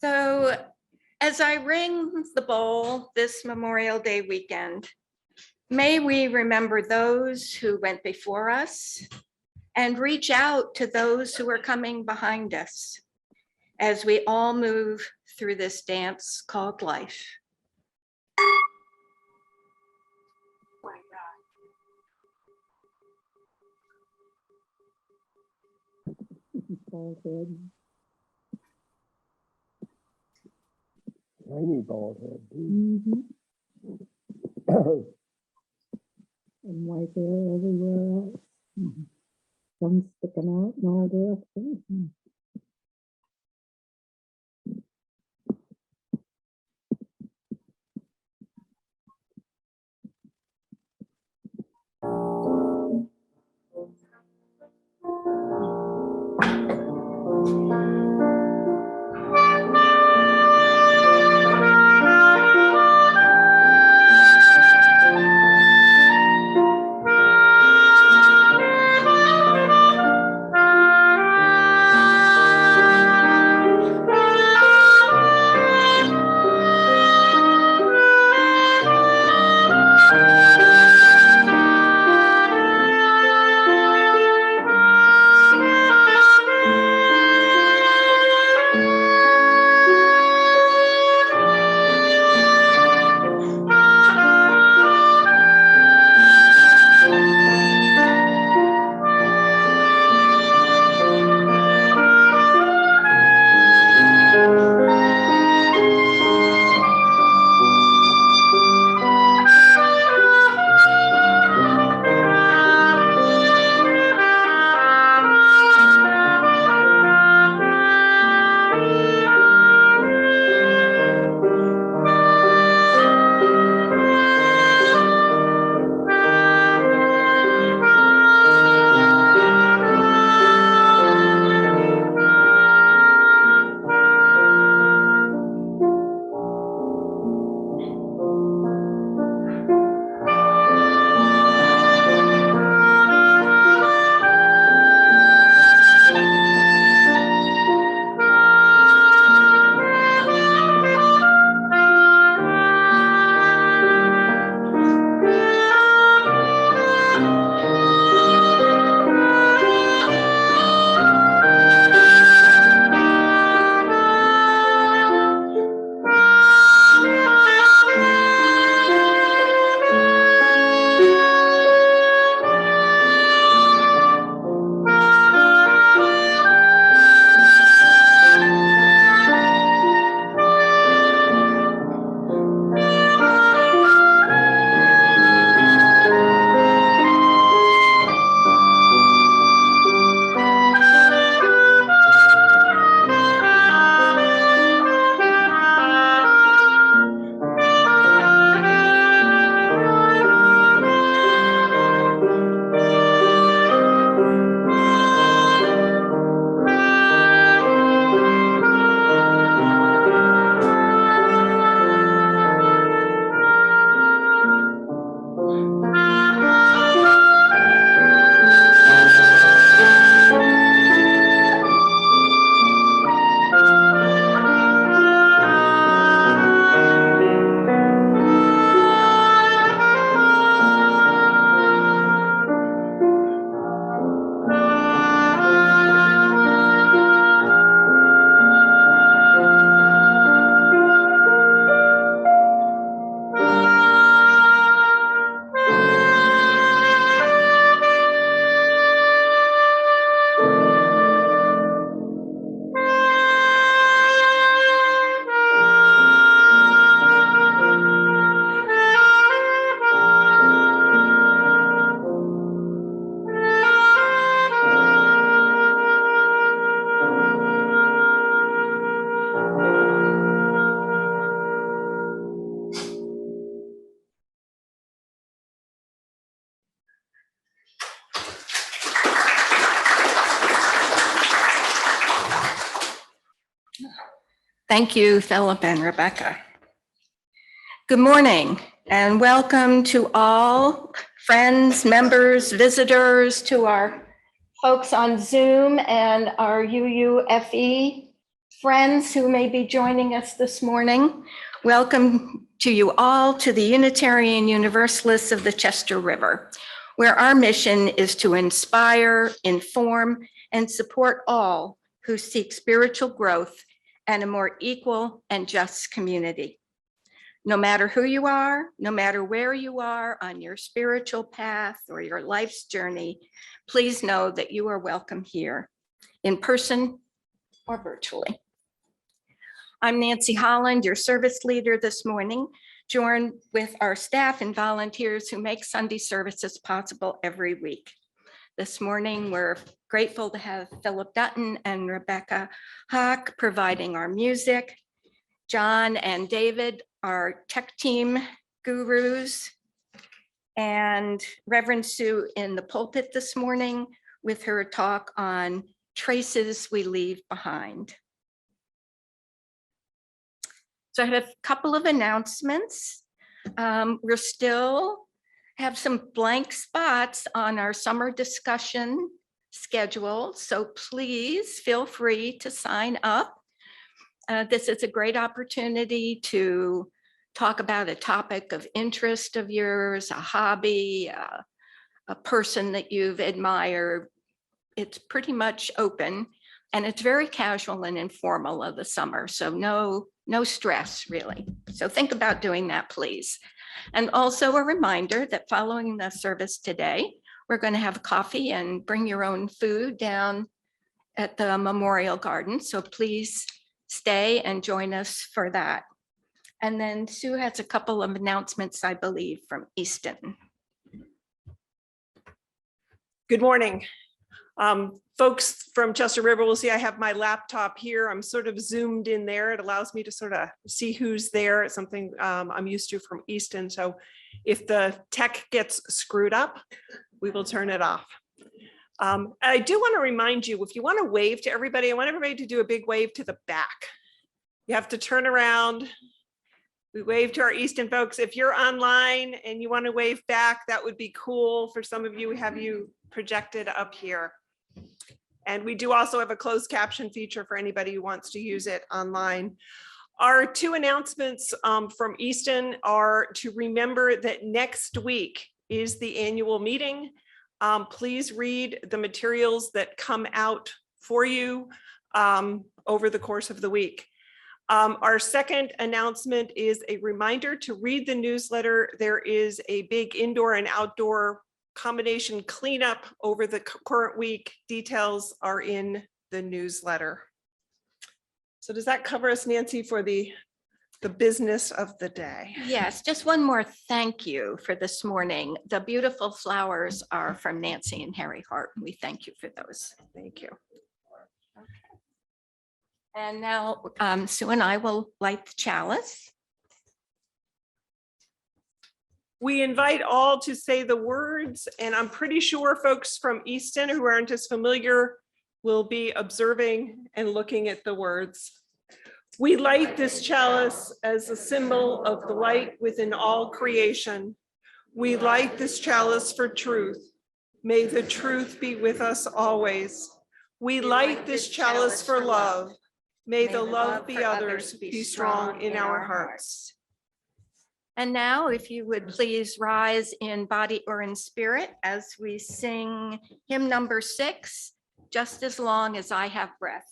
So as I ring the bowl this Memorial Day weekend, may we remember those who went before us and reach out to those who are coming behind us as we all move through this dance called life. Bald head. Tiny bald head. Mm-hmm. And white hair everywhere else. Mm-hmm. Some sticking out in all directions. Mm-hmm. Thank you, Philip and Rebecca. Good morning and welcome to all friends, members, visitors to our folks on Zoom and our UUFE friends who may be joining us this morning. Welcome to you all to the Unitarian Universalists of the Chester River, where our mission is to inspire, inform, and support all who seek spiritual growth and a more equal and just community. No matter who you are, no matter where you are on your spiritual path or your life's journey, please know that you are welcome here in person or virtually. I'm Nancy Holland, your service leader this morning, joined with our staff and volunteers who make Sunday services possible every week. This morning, we're grateful to have Philip Dutton and Rebecca Hawk providing our music. John and David, our tech team gurus, and Reverend Sue in the pulpit this morning with her talk on traces we leave behind. So I have a couple of announcements. We're still have some blank spots on our summer discussion schedule, so please feel free to sign up. This is a great opportunity to talk about a topic of interest of yours, a hobby, a person that you've admired. It's pretty much open and it's very casual and informal of the summer. So no stress really. So think about doing that, please. And also a reminder that following the service today, we're going to have coffee and bring your own food down at the Memorial Garden. So please stay and join us for that. And then Sue has a couple of announcements, I believe, from Easton. Good morning. Folks from Chester River will see I have my laptop here. I'm sort of zoomed in there. It allows me to sort of see who's there. It's something I'm used to from Easton. So if the tech gets screwed up, we will turn it off. I do want to remind you, if you want to wave to everybody, I want everybody to do a big wave to the back. You have to turn around. We wave to our Easton folks. If you're online and you want to wave back, that would be cool. For some of you, we have you projected up here. And we do also have a closed caption feature for anybody who wants to use it online. Our two announcements from Easton are to remember that next week is the annual meeting. Please read the materials that come out for you over the course of the week. Our second announcement is a reminder to read the newsletter. There is a big indoor and outdoor combination cleanup over the current week. Details are in the newsletter. So does that cover us, Nancy, for the business of the day? Yes, just one more thank you for this morning. The beautiful flowers are from Nancy and Harry Hart. We thank you for those. Thank you. And now Sue and I will light the chalice. We invite all to say the words, and I'm pretty sure folks from Easton who aren't as familiar will be observing and looking at the words. We light this chalice as a symbol of the light within all creation. We light this chalice for truth. May the truth be with us always. We light this chalice for love. May the love be others be strong in our hearts. And now, if you would please rise in body or in spirit as we sing hymn number 6, Just as Long as I Have Breath.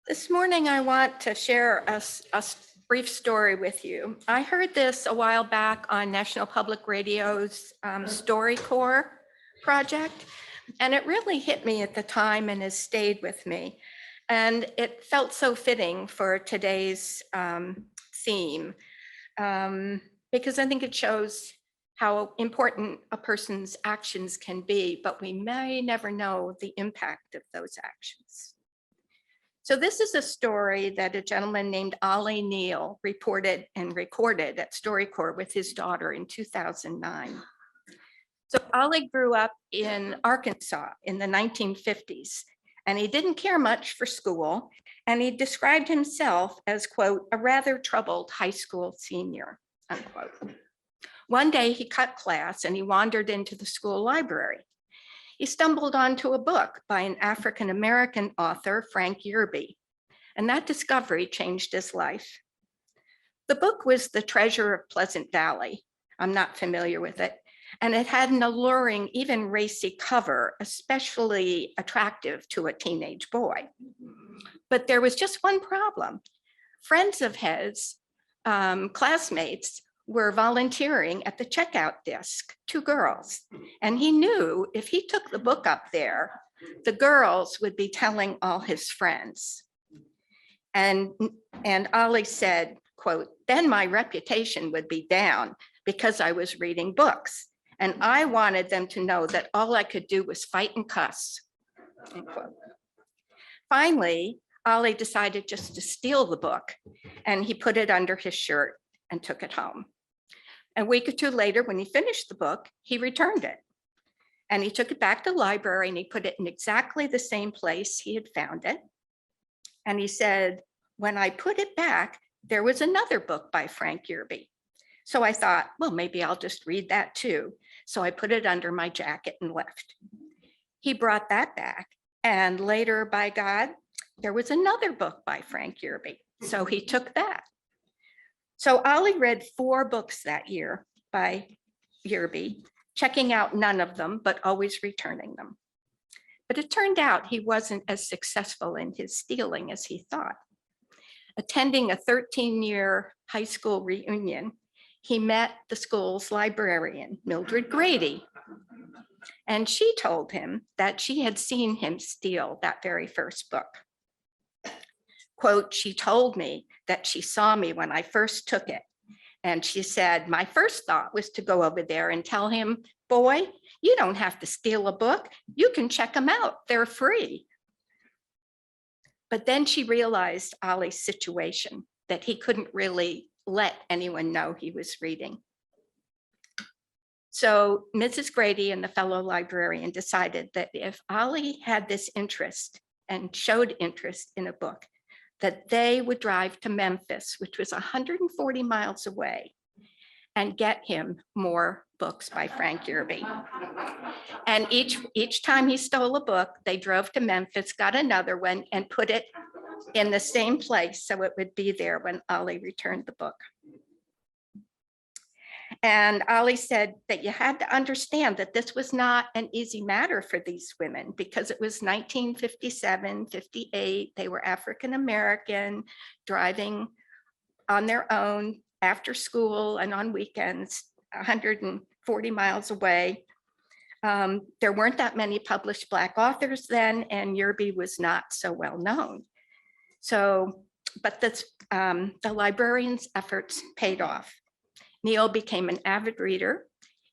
This morning, I want to share a brief story with you. I heard this a while back on National Public Radio's StoryCorps project, and it really hit me at the time and has stayed with me. And it felt so fitting for today's theme, because I think it shows how important a person's actions can be, but we may never know the impact of those actions. So this is a story that a gentleman named Ollie Neal reported and recorded at StoryCorps with his daughter in 2009. So Ollie grew up in Arkansas in the 1950s, and he didn't care much for school, and he described himself as, quote, a rather troubled high school senior, unquote. One day he cut class and he wandered into the school library. He stumbled onto a book by an African-American author, Frank Yerby, and that discovery changed his life. The book was The Treasure of Pleasant Valley. I'm not familiar with it. And it had an alluring, even racy cover, especially attractive to a teenage boy. But there was just one problem. Friends of his, classmates, were volunteering at the checkout desk, 2 girls. And he knew if he took the book up there, the girls would be telling all his friends. And Ollie said, quote, then my reputation would be down because I was reading books. And I wanted them to know that all I could do was fight and cuss, end quote. Finally, Ollie decided just to steal the book, and he put it under his shirt and took it home. A week or 2 later, when he finished the book, he returned it. And he took it back to the library and he put it in exactly the same place he had found it. And he said, when I put it back, there was another book by Frank Yerby. So I thought, well, maybe I'll just read that too. So I put it under my jacket and left. He brought that back. And later, by God, there was another book by Frank Yerby. So he took that. So Ollie read 4 books that year by Yerby, checking out none of them, but always returning them. But it turned out he wasn't as successful in his stealing as he thought. Attending a 13-year high school reunion, he met the school's librarian, Mildred Grady. And she told him that she had seen him steal that very first book. Quote, she told me that she saw me when I first took it. And she said, my first thought was to go over there and tell him, boy, you don't have to steal a book. You can check them out. They're free. But then she realized Ollie's situation, that he couldn't really let anyone know he was reading. So Mrs. Grady and the fellow librarian decided that if Ollie had this interest and showed interest in a book, that they would drive to Memphis, which was 140 miles away, and get him more books by Frank Yerby. And each time he stole a book, they drove to Memphis, got another one, and put it in the same place so it would be there when Ollie returned the book. And Ollie said that you had to understand that this was not an easy matter for these women because it was 1957, 58. They were African-American, driving on their own after school and on weekends, 140 miles away. There weren't that many published Black authors then, and Yerby was not so well known. So, but this, the librarian's efforts paid off. Neal became an avid reader.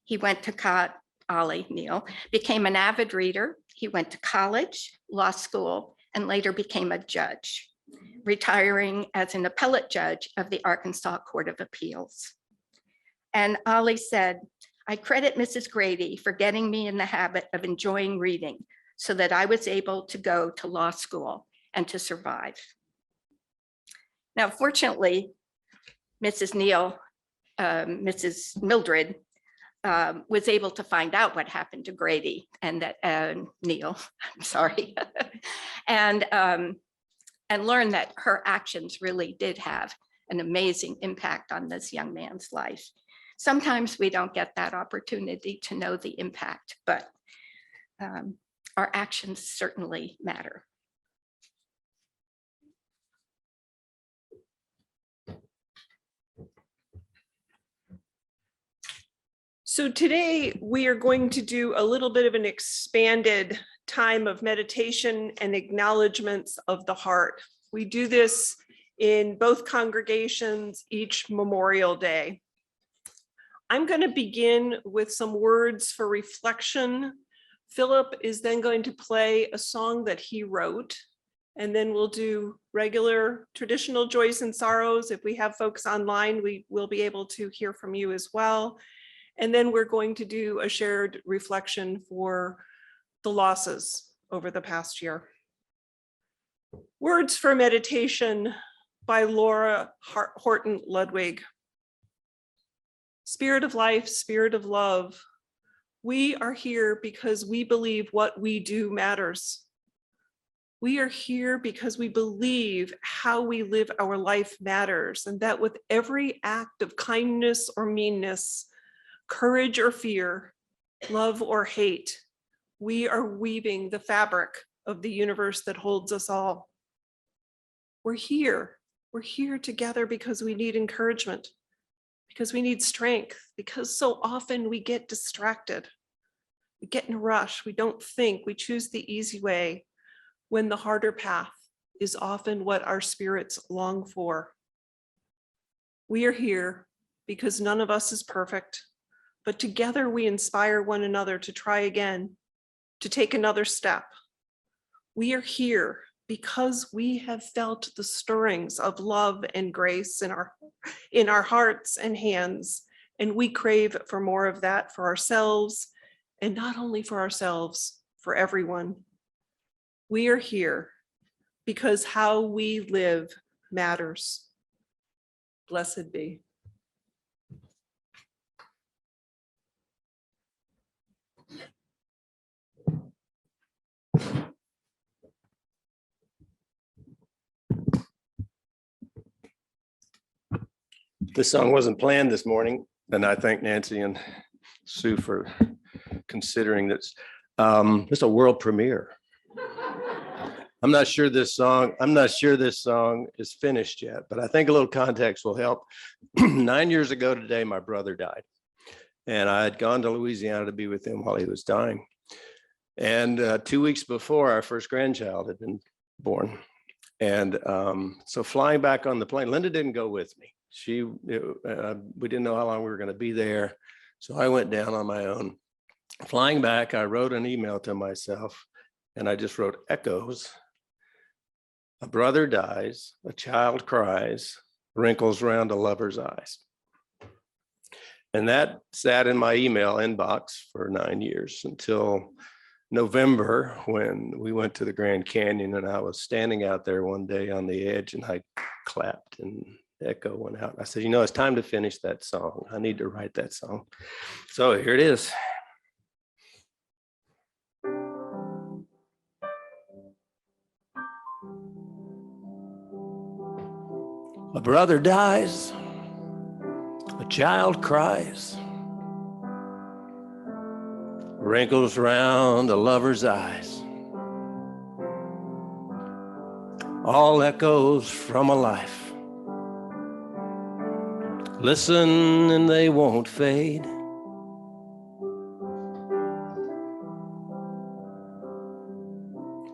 He went to Ollie Neal became an avid reader. He went to college, law school, and later became a judge, retiring as an appellate judge of the Arkansas Court of Appeals. And Ollie said, I credit Mrs. Grady for getting me in the habit of enjoying reading so that I was able to go to law school and to survive. Now, fortunately, Mrs. Mildred was able to find out what happened to Grady and that Neal, I'm sorry, and learn that her actions really did have an amazing impact on this young man's life. Sometimes we don't get that opportunity to know the impact, but our actions certainly matter. So today we are going to do a little bit of an expanded time of meditation and acknowledgements of the heart. We do this in both congregations each Memorial Day. I'm going to begin with some words for reflection. Philip is then going to play a song that he wrote, and then we'll do regular traditional joys and sorrows. If we have folks online, we will be able to hear from you as well. And then we're going to do a shared reflection for the losses over the past year. Words for meditation by Laura Horton Ludwig. Spirit of life, spirit of love, we are here because we believe what we do matters. We are here because we believe how we live our life matters, and that with every act of kindness or meanness, courage or fear, love or hate, we are weaving the fabric of the universe that holds us all. We're here together because we need encouragement, because we need strength, because so often we get distracted. We get in a rush, we don't think, we choose the easy way when the harder path is often what our spirits long for. We are here because none of us is perfect, but together we inspire one another to try again, to take another step. We are here because we have felt the stirrings of love and grace in our hearts and hands, and we crave for more of that for ourselves, and not only for ourselves, for everyone. We are here because how we live matters. Blessed be. This song wasn't planned this morning, and I thank Nancy and Sue for considering this. It's a world premiere. I'm not sure this song is finished yet, but I think a little context will help. 9 years ago today, my brother died, and I had gone to Louisiana to be with him while he was dying. And 2 weeks before, our first grandchild had been born. And so flying back on the plane, Linda didn't go with me. We didn't know how long we were going to be there. So I went down on my own. Flying back, I wrote an email to myself, and I just wrote echoes. A brother dies, a child cries, wrinkles round a lover's eyes. And that sat in my email inbox for 9 years until November, when we went to the Grand Canyon, and I was standing out there one day on the edge, and I clapped and the echo went out. I said, you know, it's time to finish that song. I need to write that song. So here it is. A brother dies, a child cries, wrinkles round a lover's eyes, all echoes from a life. Listen and they won't fade.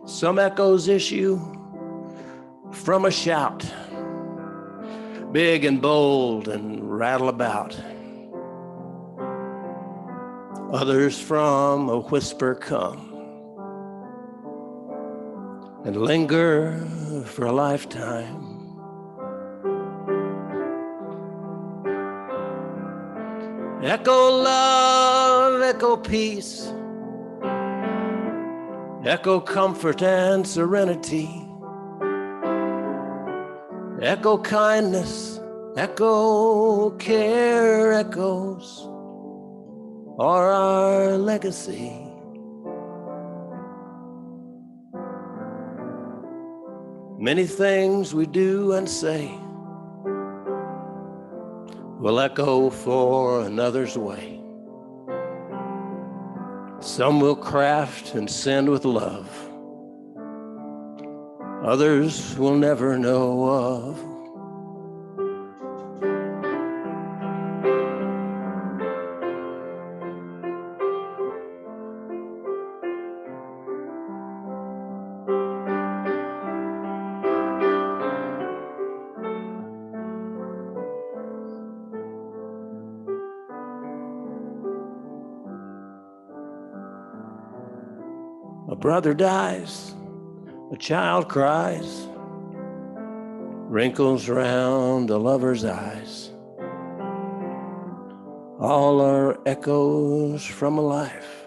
Some echoes issue from a shout, big and bold and rattle about. Others from a whisper come and linger for a lifetime. Echo love, echo peace, echo comfort and serenity, echo kindness, echo care, echoes are our legacy. Many things we do and say will echo for another's way. Some will craft and send with love. Others will never know of. A brother dies, a child cries, wrinkles round a lover's eyes. All are echoes from a life.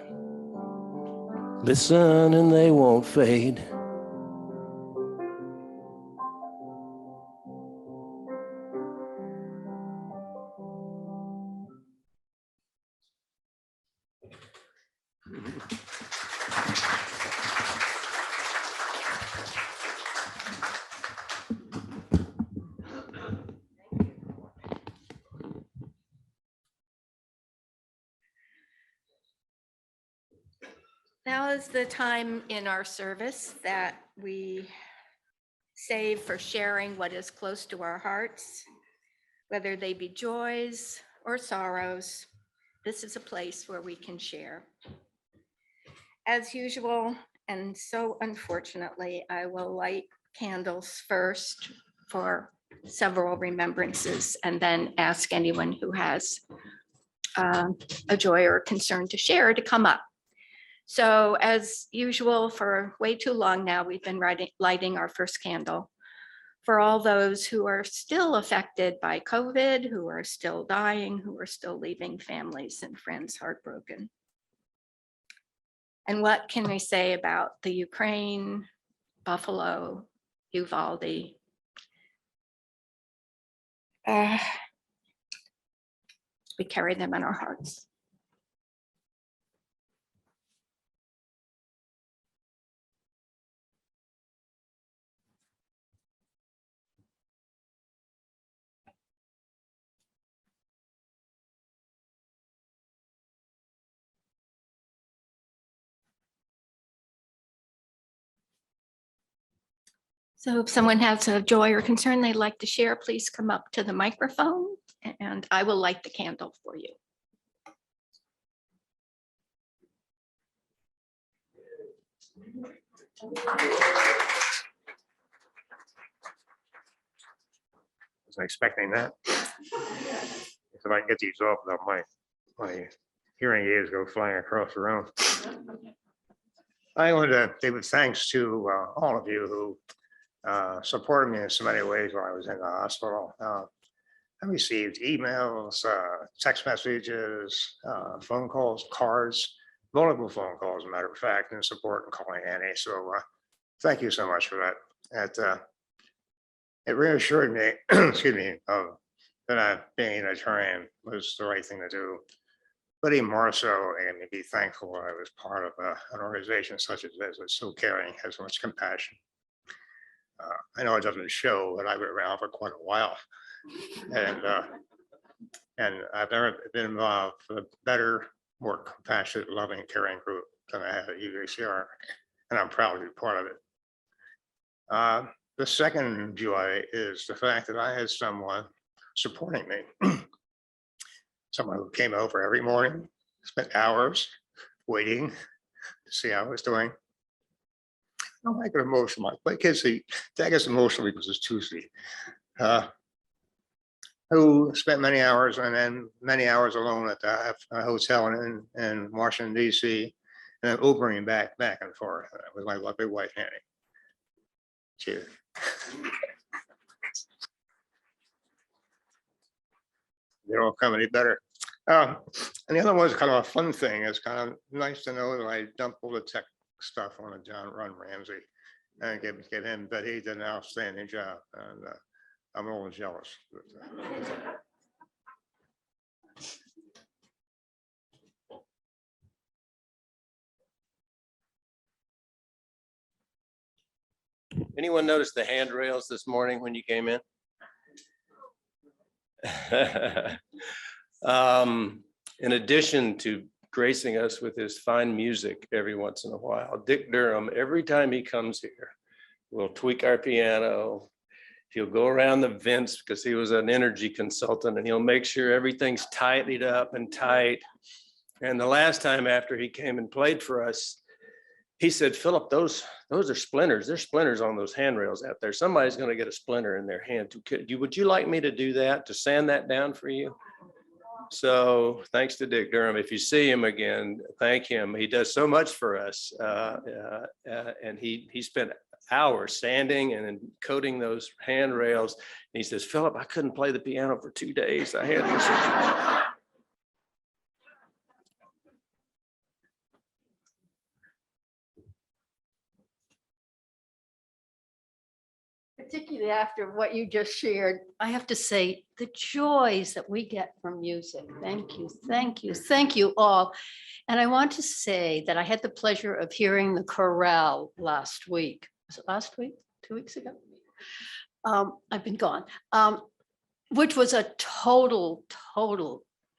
Listen and they won't fade. Now is the time in our service that we save for sharing what is close to our hearts, whether they be joys or sorrows. This is a place where we can share. As usual, and so unfortunately, I will light candles first for several remembrances and then ask anyone who has a joy or concern to share to come up. So as usual, for way too long now, we've been lighting our first candle for all those who are still affected by COVID, who are still dying, who are still leaving families and friends heartbroken. And what can we say about the Ukraine, Buffalo, Uvalde? We carry them in our hearts. So if someone has a joy or concern they'd like to share, please come up to the microphone and I will light the candle for you. Was expecting that. If I can get these off, though, my hearing aids go flying across the room. I want to give thanks to all of you who supported me in so many ways while I was in the hospital. I received emails, text messages, phone calls, cards, multiple phone calls, as a matter of fact, in support and calling Annie. So thank you so much for that. It reassured me, excuse me, that being an attorney was the right thing to do. But even more so, and to be thankful I was part of an organization such as this that's so caring, has so much compassion. I know it doesn't show, but I've been around for quite a while. And I've never been involved with a better, more compassionate, loving, caring group than I have at UUCR. And I'm proud to be part of it. The second joy is the fact that I had someone supporting me. Someone who came over every morning, spent hours waiting to see how I was doing. I don't get emotional. My kids say, Dad gets emotional because it's Tuesday. Who spent many hours and then many hours alone at the hotel in Washington, D.C., and then Ubering back and forth with my lovely wife, Annie. Cheers. They don't come any better. And the other one was kind of a fun thing. It's kind of nice to know that I dumped all the tech stuff on a John Ramsey and give him, but he did an outstanding job. And I'm a little jealous. Anyone notice the handrails this morning when you came in? In addition to gracing us with his fine music every once in a while, Dick Durham, every time he comes here, will tweak our piano. He'll go around the vents because he was an energy consultant, and he'll make sure everything's tidied up and tight. And the last time after he came and played for us, he said, Philip, those are splinters. There's splinters on those handrails out there. Somebody's going to get a splinter in their hand. Would you like me to do that, to sand that down for you? So thanks to Dick Durham. If you see him again, thank him. He does so much for us. And he spent hours sanding and coating those handrails. And he says, Philip, I couldn't play the piano for 2 days. I had this. Particularly after what you just shared, I have to say the joys that we get from music. Thank you, thank you, thank you all. And I want to say that I had the pleasure of hearing the chorale last week. Was it last week? 2 weeks ago? I've been gone. Which was a total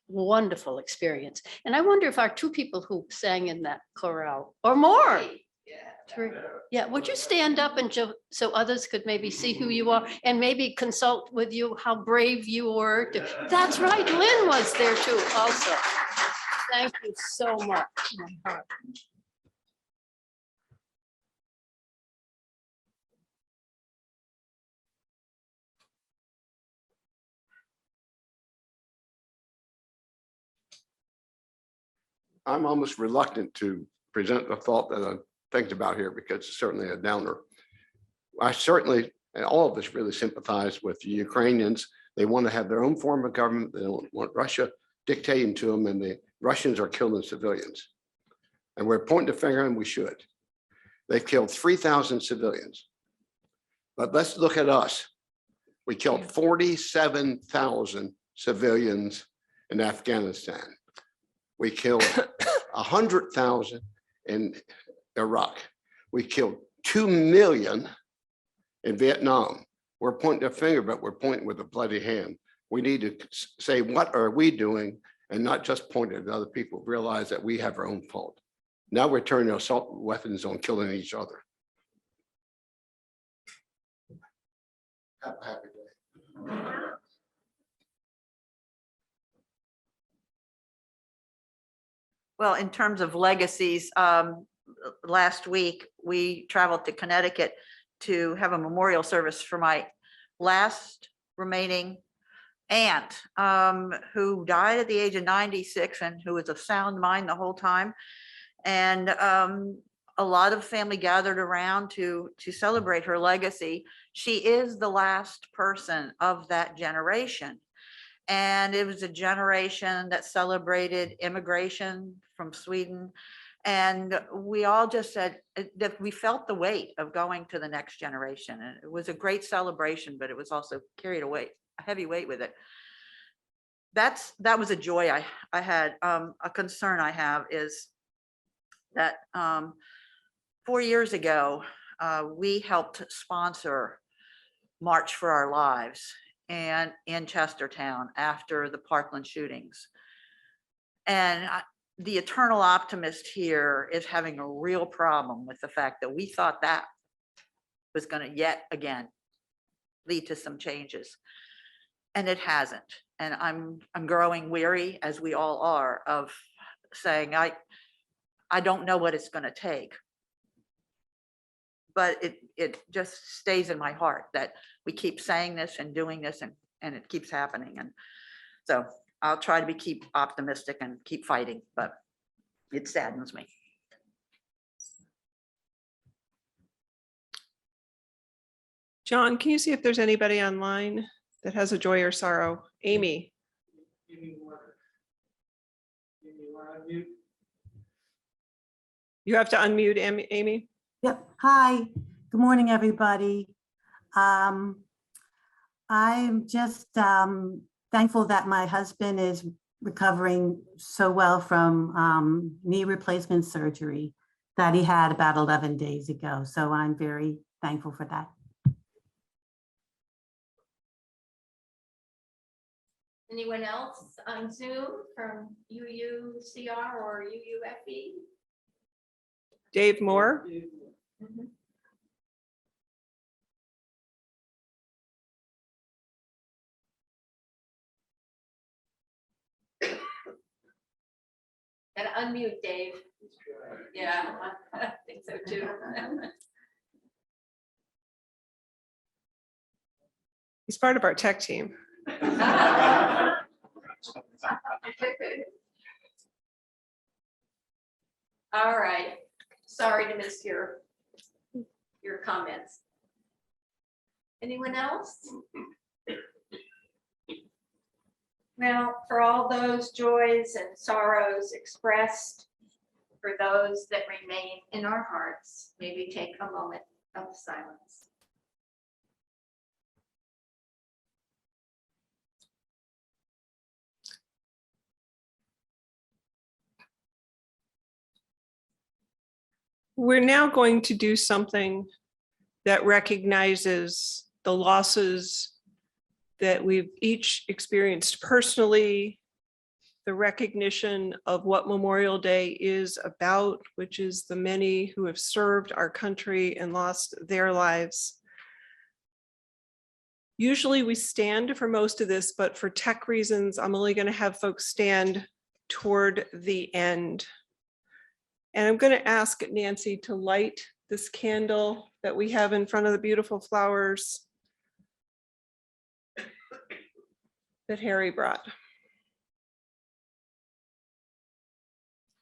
wonderful experience. And I wonder if our two people who sang in that chorale or more. Three. Yeah, would you stand up and so others could maybe see who you are and maybe consult with you how brave you were? That's right, Lynn was there too also. Thank you so much. My heart. I'm almost reluctant to present the thought that I'm thinking about here because it's certainly a downer. I certainly, and all of us really sympathize with the Ukrainians. They want to have their own form of government. They don't want Russia dictating to them, and the Russians are killing civilians. And we're pointing the finger, and we should. They've killed 3,000 civilians. But let's look at us. We killed 47,000 civilians in Afghanistan. We killed 100,000 in Iraq. We killed 2 million in Vietnam. We're pointing a finger, but we're pointing with a bloody hand. We need to say, what are we doing? And not just point at other people, realize that we have our own fault. Now we're turning assault weapons on killing each other. Have a happy day. Well, in terms of legacies, last week we traveled to Connecticut to have a memorial service for my last remaining aunt, who died at the age of 96 and who was of sound mind the whole time. And a lot of family gathered around to celebrate her legacy. She is the last person of that generation. And it was a generation that celebrated immigration from Sweden. And we all just said that we felt the weight of going to the next generation. And it was a great celebration, but it was also carried away, a heavy weight with it. That was a joy I had. A concern I have is that 4 years ago, we helped sponsor March for Our Lives and in Chestertown after the Parkland shootings. And the eternal optimist here is having a real problem with the fact that we thought that was going to yet again lead to some changes, and it hasn't. And I'm growing weary, as we all are, of saying I don't know what it's going to take. But it just stays in my heart that we keep saying this and doing this, and it keeps happening. And so I'll try to keep optimistic and keep fighting, but it saddens me. John, can you see if there's anybody online that has a joy or sorrow? Amy. You have to unmute, Amy. Yep. Hi. Good morning, everybody. I'm just thankful that my husband is recovering so well from knee replacement surgery that he had about 11 days ago. So I'm very thankful for that. Anyone else on Zoom from UUCR or UUFE? Dave Moore. Mhm. Gotta unmute, Dave. Yeah, I think so too. He's part of our tech team. All right. Sorry to miss your comments. Anyone else? Well, for all those joys and sorrows expressed, for those that remain in our hearts, maybe take a moment of silence. We're now going to do something that recognizes the losses that we've each experienced personally, the recognition of what Memorial Day is about, which is the many who have served our country and lost their lives. Usually we stand for most of this, but for tech reasons, I'm only going to have folks stand toward the end. And I'm going to ask Nancy to light this candle that we have in front of the beautiful flowers that Harry brought.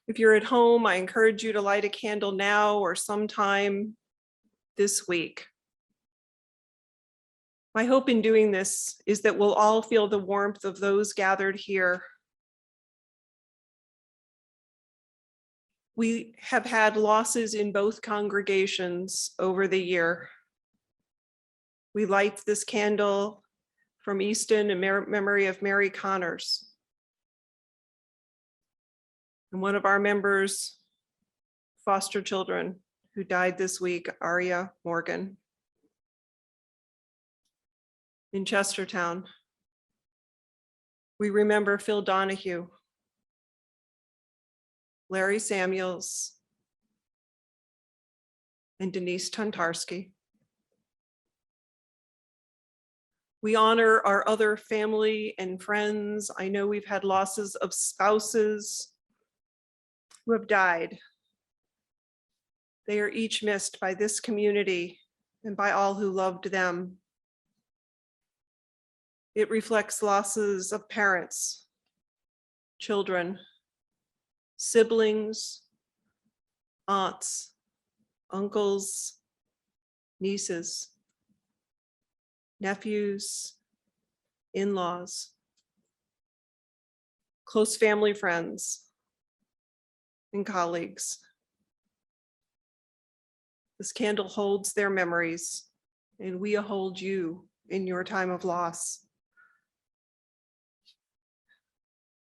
If you're at home, I encourage you to light a candle now or sometime this week. My hope in doing this is that we'll all feel the warmth of those gathered here. We have had losses in both congregations over the year. We light this candle from Easton in memory of Mary Connors. And one of our members' foster children who died this week, Aria Morgan. In Chestertown, we remember Phil Donahue, Larry Samuels, and Denise Tuntarski. We honor our other family and friends. I know we've had losses of spouses who have died. They are each missed by this community and by all who loved them. It reflects losses of parents, children, siblings, aunts, uncles, nieces, nephews, in-laws, close family friends, and colleagues. This candle holds their memories, and we hold you in your time of loss.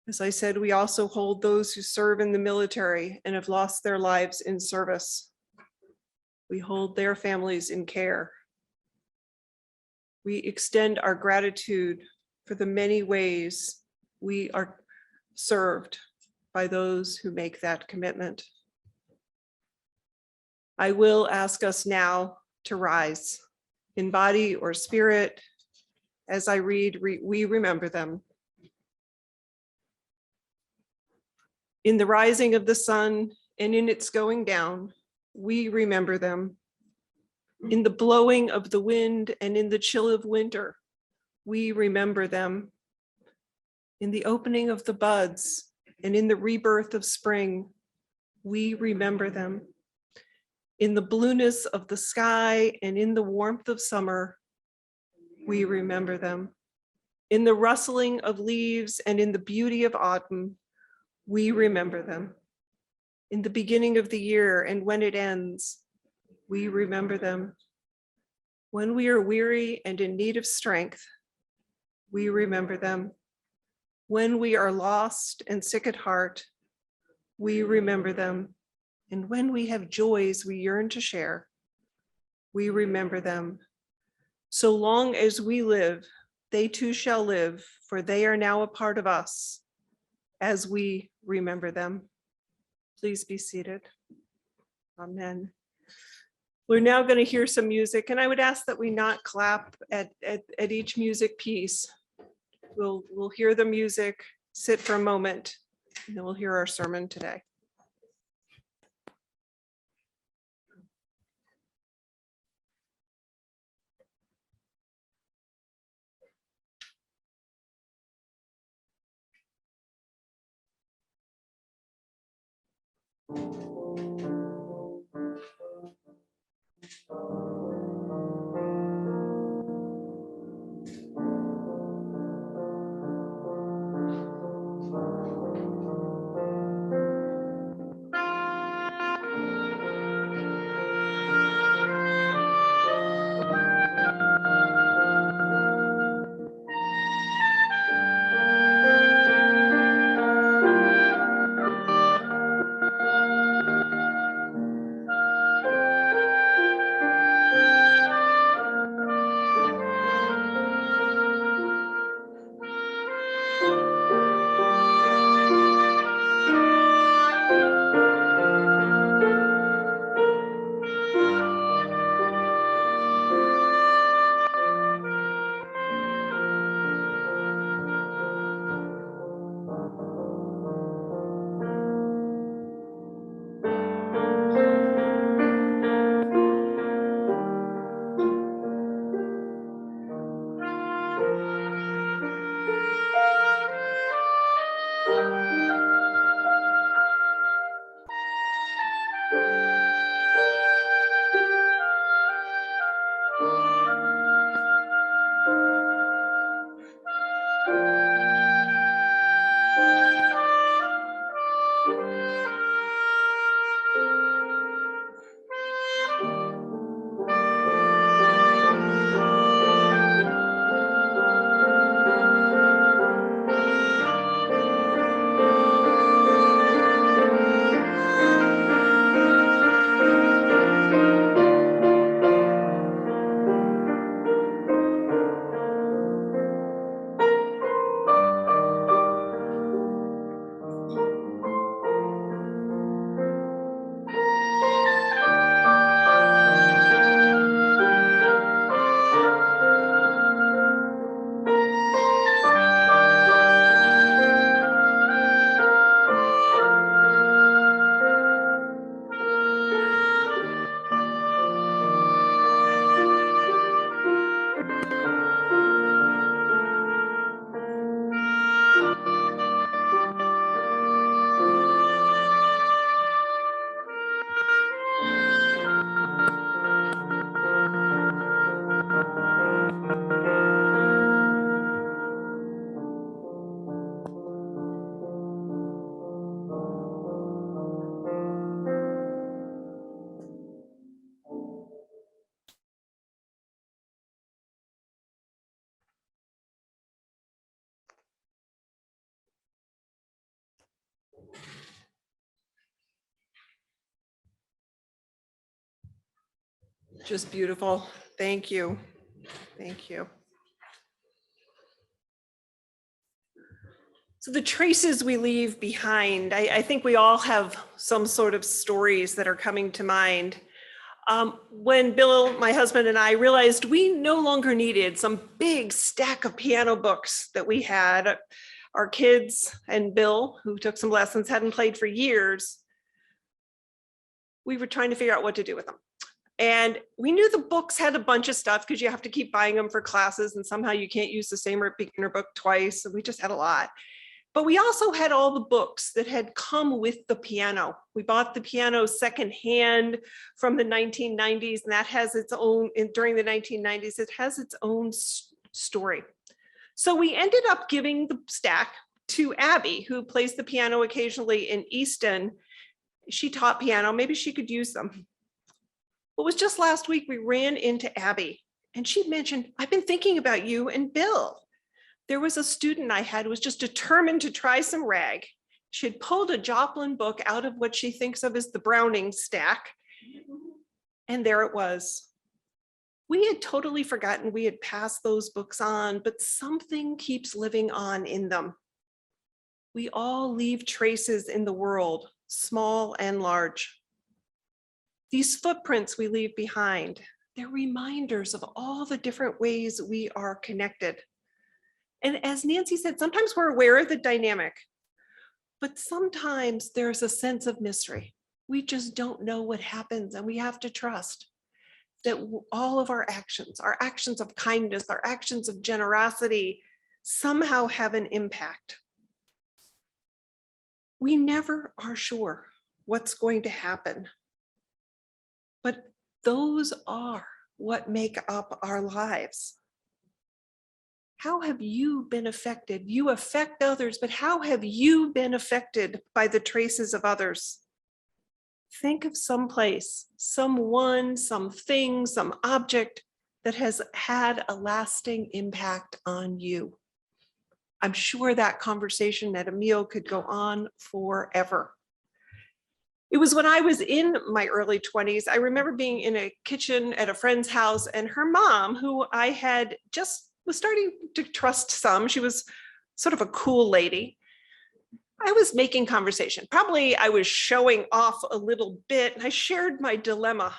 As I said, we also hold those who serve in the military and have lost their lives in service. We hold their families in care. We extend our gratitude for the many ways we are served by those who make that commitment. I will ask us now to rise in body or spirit. As I read, we remember them. In the rising of the sun and in its going down, we remember them. In the blowing of the wind and in the chill of winter, we remember them. In the opening of the buds and in the rebirth of spring, we remember them. In the blueness of the sky and in the warmth of summer, we remember them. In the rustling of leaves and in the beauty of autumn, we remember them. In the beginning of the year and when it ends, we remember them. When we are weary and in need of strength, we remember them. When we are lost and sick at heart, we remember them. And when we have joys we yearn to share, we remember them. So long as we live, they too shall live, for they are now a part of us as we remember them. Please be seated. Amen. We're now going to hear some music, and I would ask that we not clap at each music piece. We'll hear the music, sit for a moment, and then we'll hear our sermon today. Just beautiful. Thank you. Thank you. So the traces we leave behind, I think we all have some sort of stories that are coming to mind. When Bill, my husband, and I realized we no longer needed some big stack of piano books that we had, our kids and Bill, who took some lessons, hadn't played for years, we were trying to figure out what to do with them. And we knew the books had a bunch of stuff because you have to keep buying them for classes and somehow you can't use the same beginner book twice. So we just had a lot. But we also had all the books that had come with the piano. We bought the piano secondhand from the 1990s, and that has its own, during the 1990s, it has its own story. So we ended up giving the stack to Abby, who plays the piano occasionally in Easton. She taught piano, maybe she could use them. It was just last week we ran into Abby and she mentioned, I've been thinking about you and Bill. There was a student I had who was just determined to try some rag. She had pulled a Joplin book out of what she thinks of as the Browning stack. And there it was. We had totally forgotten we had passed those books on, but something keeps living on in them. We all leave traces in the world, small and large. These footprints we leave behind, they're reminders of all the different ways we are connected. And as Nancy said, sometimes we're aware of the dynamic, but sometimes there's a sense of mystery. We just don't know what happens, and we have to trust that all of our actions of kindness, our actions of generosity, somehow have an impact. We never are sure what's going to happen. But those are what make up our lives. How have you been affected? You affect others, but how have you been affected by the traces of others? Think of some place, someone, something, some object that has had a lasting impact on you. I'm sure that conversation at a meal could go on forever. It was when I was in my early 20s. I remember being in a kitchen at a friend's house, and her mom, who I had just was starting to trust some, she was sort of a cool lady. I was making conversation. Probably I was showing off a little bit. I shared my dilemma.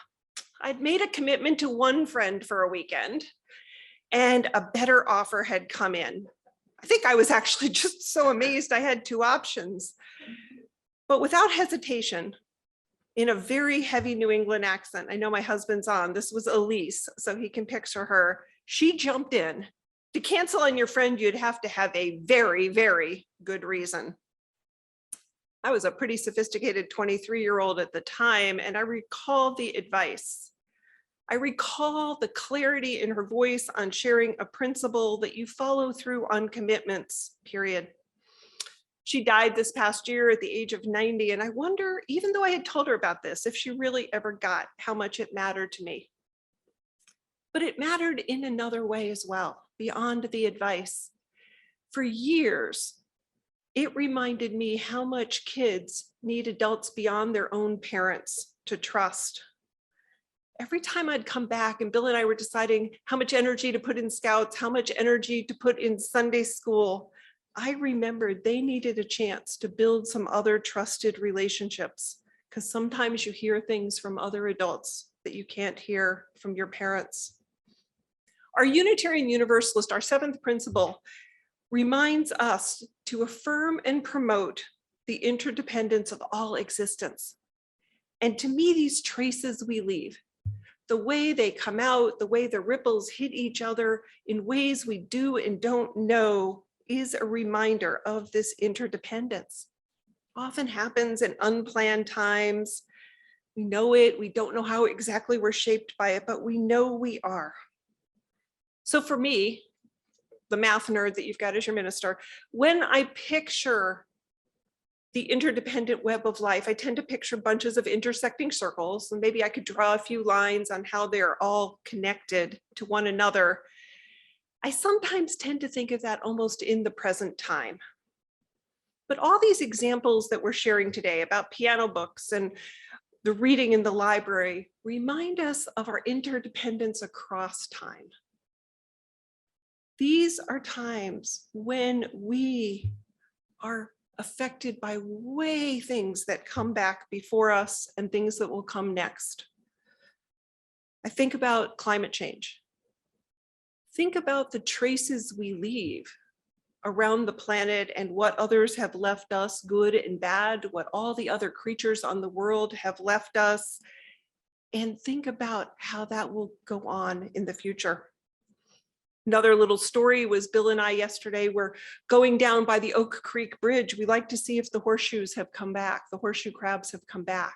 I'd made a commitment to one friend for a weekend, and a better offer had come in. I think I was actually just so amazed I had two options. But without hesitation, in a very heavy New England accent, I know my husband's on, this was Elise, so he can picture her. She jumped in. To cancel on your friend, you'd have to have a very, very good reason. I was a pretty sophisticated 23-year-old at the time, and I recall the advice. I recall the clarity in her voice on sharing a principle that you follow through on commitments, period. She died this past year at the age of 90, and I wonder, even though I had told her about this, if she really ever got how much it mattered to me. But it mattered in another way as well, beyond the advice. For years, it reminded me how much kids need adults beyond their own parents to trust. Every time I'd come back and Bill and I were deciding how much energy to put in Scouts, how much energy to put in Sunday school, I remembered they needed a chance to build some other trusted relationships, because sometimes you hear things from other adults that you can't hear from your parents. Our Unitarian Universalist, our seventh principle, reminds us to affirm and promote the interdependence of all existence. And to me, these traces we leave, the way they come out, the way the ripples hit each other in ways we do and don't know, is a reminder of this interdependence. Often happens in unplanned times. We know it, we don't know how exactly we're shaped by it, but we know we are. So for me, the math nerd that you've got as your minister, when I picture the interdependent web of life, I tend to picture bunches of intersecting circles, and maybe I could draw a few lines on how they're all connected to one another. I sometimes tend to think of that almost in the present time. But all these examples that we're sharing today about piano books and the reading in the library remind us of our interdependence across time. These are times when we are affected by way things that come back before us and things that will come next. I think about climate change. Think about the traces we leave around the planet and what others have left us, good and bad, what all the other creatures on the world have left us, and think about how that will go on in the future. Another little story was Bill and I yesterday were going down by the Oak Creek Bridge. We like to see if the horseshoes have come back, the horseshoe crabs have come back.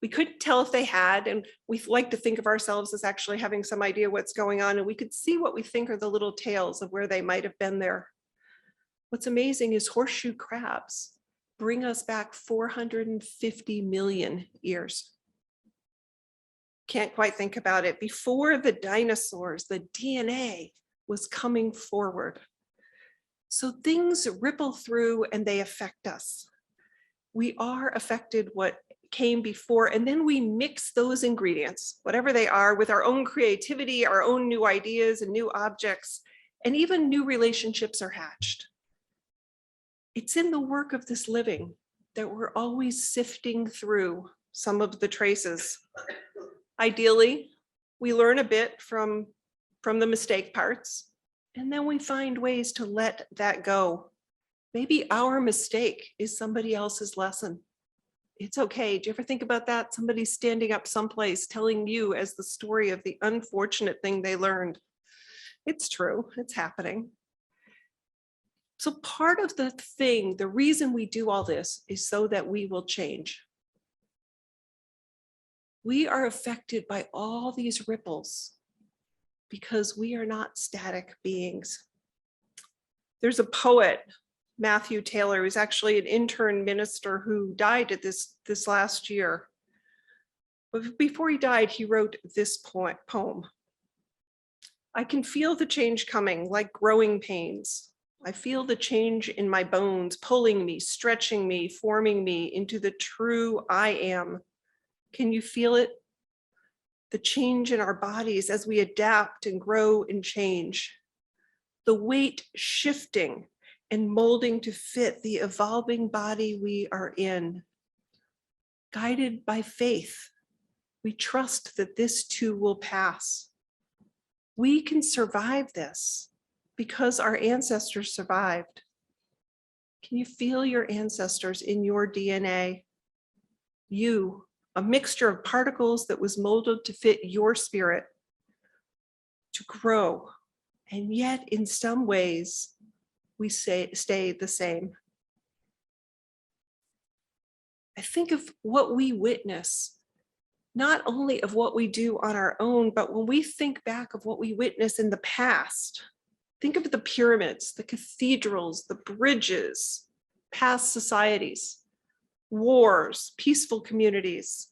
We couldn't tell if they had, and we like to think of ourselves as actually having some idea what's going on, and we could see what we think are the little tails of where they might have been there. What's amazing is horseshoe crabs bring us back 450 million years. Can't quite think about it. Before the dinosaurs, the DNA was coming forward. So things ripple through and they affect us. We are affected what came before, and then we mix those ingredients, whatever they are, with our own creativity, our own new ideas and new objects, and even new relationships are hatched. It's in the work of this living that we're always sifting through some of the traces. Ideally, we learn a bit from the mistake parts, and then we find ways to let that go. Maybe our mistake is somebody else's lesson. It's okay. Do you ever think about that? Somebody's standing up someplace telling you as the story of the unfortunate thing they learned. It's true, it's happening. So part of the reason we do all this is so that we will change. We are affected by all these ripples because we are not static beings. There's a poet, Matthew Taylor, who's actually an intern minister who died at this last year. But before he died, he wrote this poem. I can feel the change coming like growing pains. I feel the change in my bones, pulling me, stretching me, forming me into the true I am. Can you feel it? The change in our bodies as we adapt and grow and change. The weight shifting and molding to fit the evolving body we are in. Guided by faith, we trust that this too will pass. We can survive this because our ancestors survived. Can you feel your ancestors in your DNA? You, a mixture of particles that was molded to fit your spirit, to grow, and yet in some ways, we stay the same. I think of what we witness, not only of what we do on our own, but when we think back of what we witness in the past, think of the pyramids, the cathedrals, the bridges, past societies, wars, peaceful communities.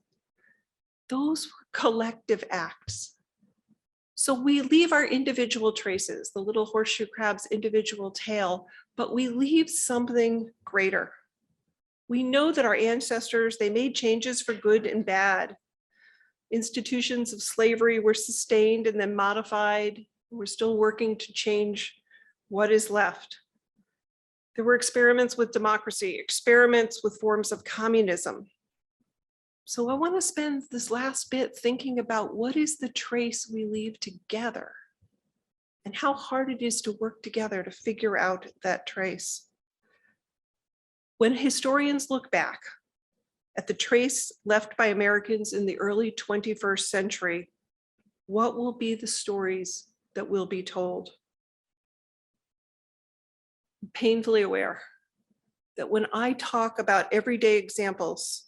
Those were collective acts. So we leave our individual traces, the little horseshoe crab's individual tail, but we leave something greater. We know that our ancestors, they made changes for good and bad. Institutions of slavery were sustained and then modified. We're still working to change what is left. There were experiments with democracy, experiments with forms of communism. So I want to spend this last bit thinking about what is the trace we leave together and how hard it is to work together to figure out that trace. When historians look back at the trace left by Americans in the early 21st century, what will be the stories that will be told? I'm painfully aware that when I talk about everyday examples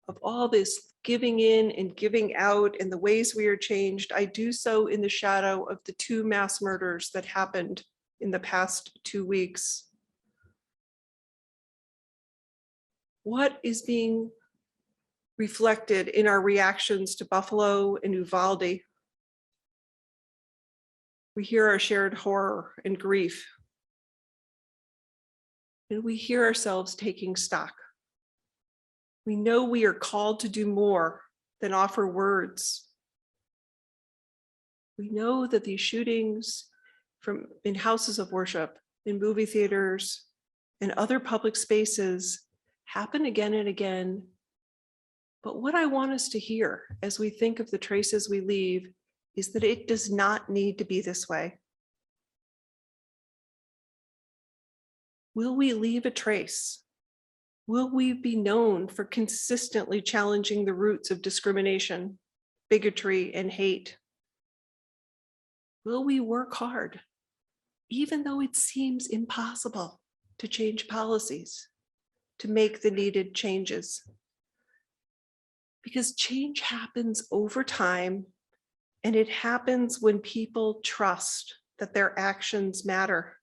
of all this giving in and giving out and the ways we are changed, I do so in the shadow of the 2 mass murders that happened in the past 2 weeks. What is being reflected in our reactions to Buffalo and Uvalde? We hear our shared horror and grief. And we hear ourselves taking stock. We know we are called to do more than offer words. We know that these shootings in houses of worship, in movie theaters, and other public spaces happen again and again. But what I want us to hear as we think of the traces we leave is that it does not need to be this way. Will we leave a trace? Will we be known for consistently challenging the roots of discrimination, bigotry, and hate? Will we work hard, even though it seems impossible, to change policies, to make the needed changes? Because change happens over time, and it happens when people trust that their actions matter.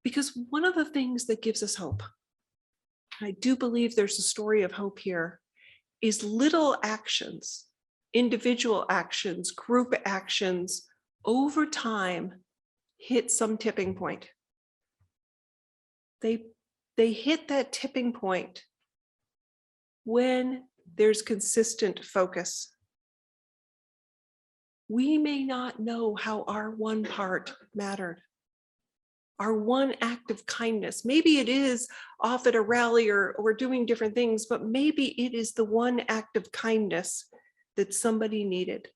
Because one of the things that gives us hope, I do believe there's a story of hope here, is little actions, individual actions, group actions, over time hit some tipping point. They hit that tipping point when there's consistent focus. We may not know how our one part mattered. Our one act of kindness. Maybe it is off at a rally or doing different things, but maybe it is the one act of kindness that somebody needed.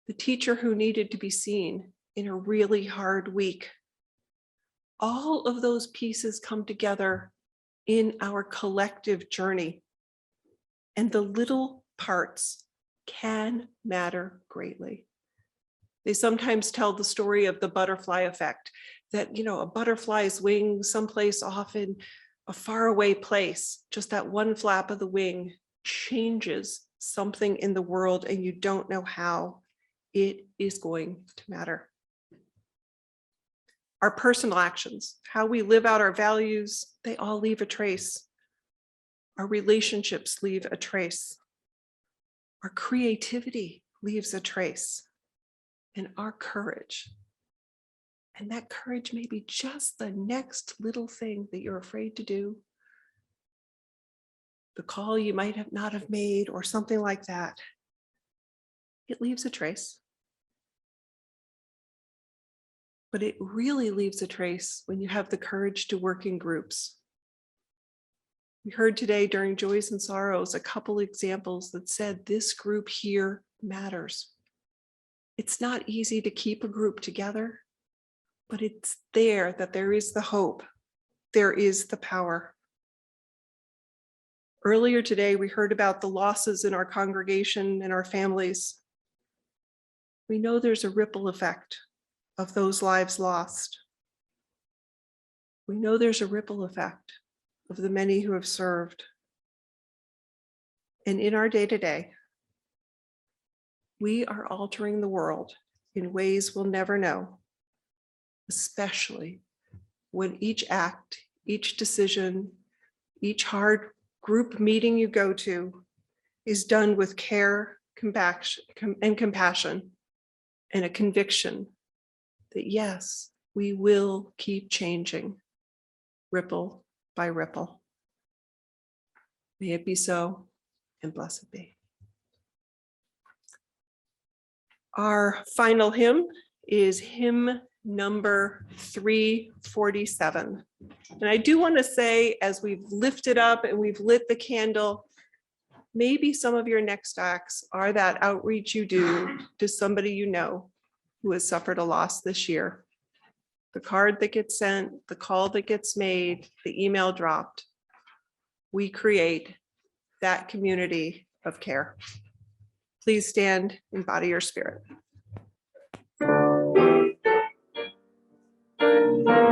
The teacher who needed to be seen in a really hard week. All of those pieces come together in our collective journey, and the little parts can matter greatly. They sometimes tell the story of the butterfly effect, that, a butterfly's wing someplace off in a faraway place, just that one flap of the wing changes something in the world and you don't know how, it is going to matter. Our personal actions, how we live out our values, they all leave a trace. Our relationships leave a trace. Our creativity leaves a trace. And our courage. And that courage may be just the next little thing that you're afraid to do. The call you might have not have made or something like that. It leaves a trace. But it really leaves a trace when you have the courage to work in groups. We heard today during Joys and Sorrows a couple examples that said this group here matters. It's not easy to keep a group together, but it's there that there is the hope. There is the power. Earlier today, we heard about the losses in our congregation and our families. We know there's a ripple effect of those lives lost. We know there's a ripple effect of the many who have served. And in our day-to-day, we are altering the world in ways we'll never know, especially when each act, each decision, each hard group meeting you go to is done with care, compassion, and a conviction that yes, we will keep changing, ripple by ripple. May it be so, and blessed be. Our final hymn is hymn number 347. And I do want to say, as we've lifted up and we've lit the candle, maybe some of your next acts are that outreach you do to somebody you know who has suffered a loss this year. The card that gets sent, the call that gets made, the email dropped. We create that community of care. Please stand in body or spirit. Thank you.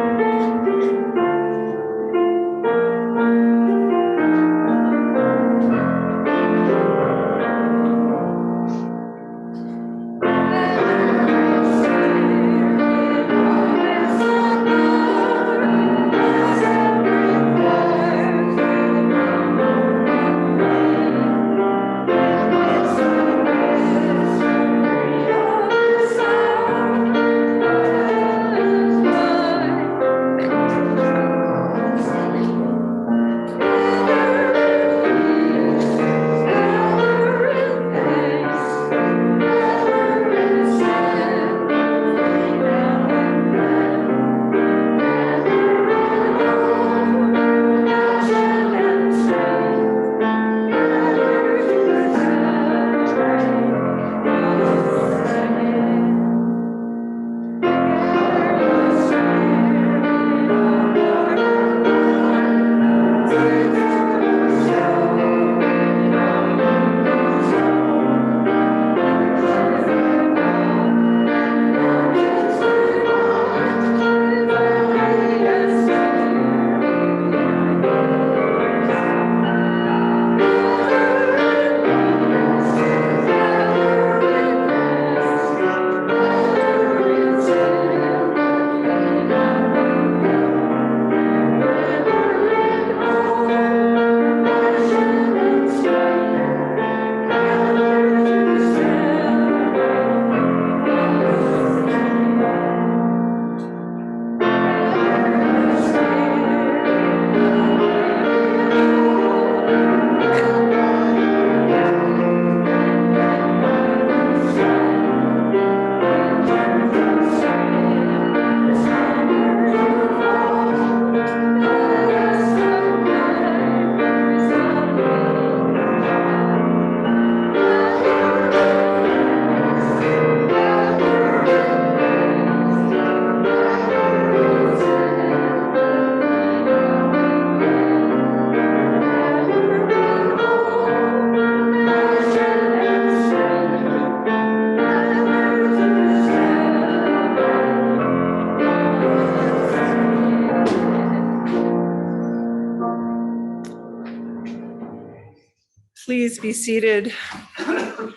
Please be seated. Make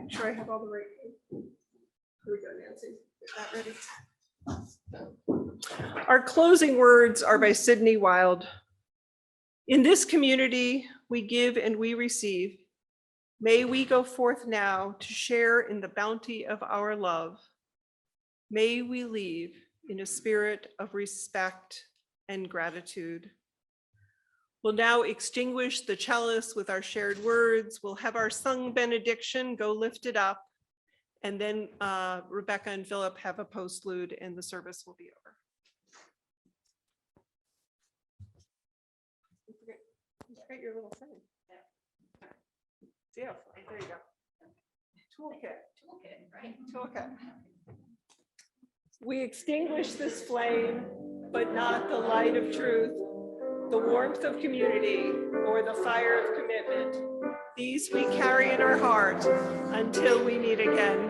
sure I have all the right. Here we go, Nancy. Get that ready. Our closing words are by Sidney Wilde. In this community, we give and we receive. May we go forth now to share in the bounty of our love. May we leave in a spirit of respect and gratitude. We'll now extinguish the chalice with our shared words. We'll have our sung benediction, go lift it up. And then Rebecca and Philip have a postlude and the service will be over. Forget your little thing. Yeah, there you go. Toolkit. We extinguish this flame, but not the light of truth, the warmth of community, or the fire of commitment. These we carry in our heart until we meet again.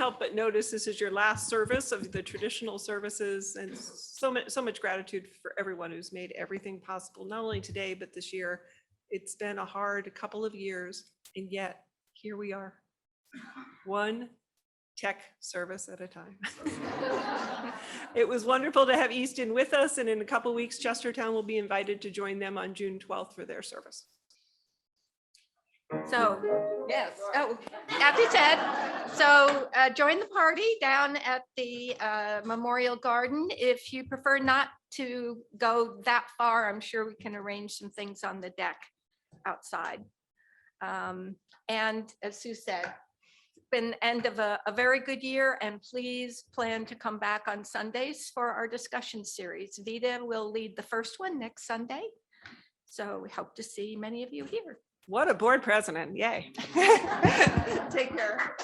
help but notice this is your last service of the traditional services, and so much gratitude for everyone who's made everything possible, not only today, but this year. It's been a hard couple of years, and yet here we are, one tech service at a time. It was wonderful to have Easton with us, and in a couple of weeks, Chestertown will be invited to join them on June 12th for their service. So, yes, oh, happy Ted. So join the party down at the Memorial Garden. If you prefer not to go that far, I'm sure we can arrange some things on the deck outside. And as Sue said, it's been the end of a very good year, and please plan to come back on Sundays for our discussion series. Vita will lead the first one next Sunday. So we hope to see many of you here. What a board president, yay. Take care.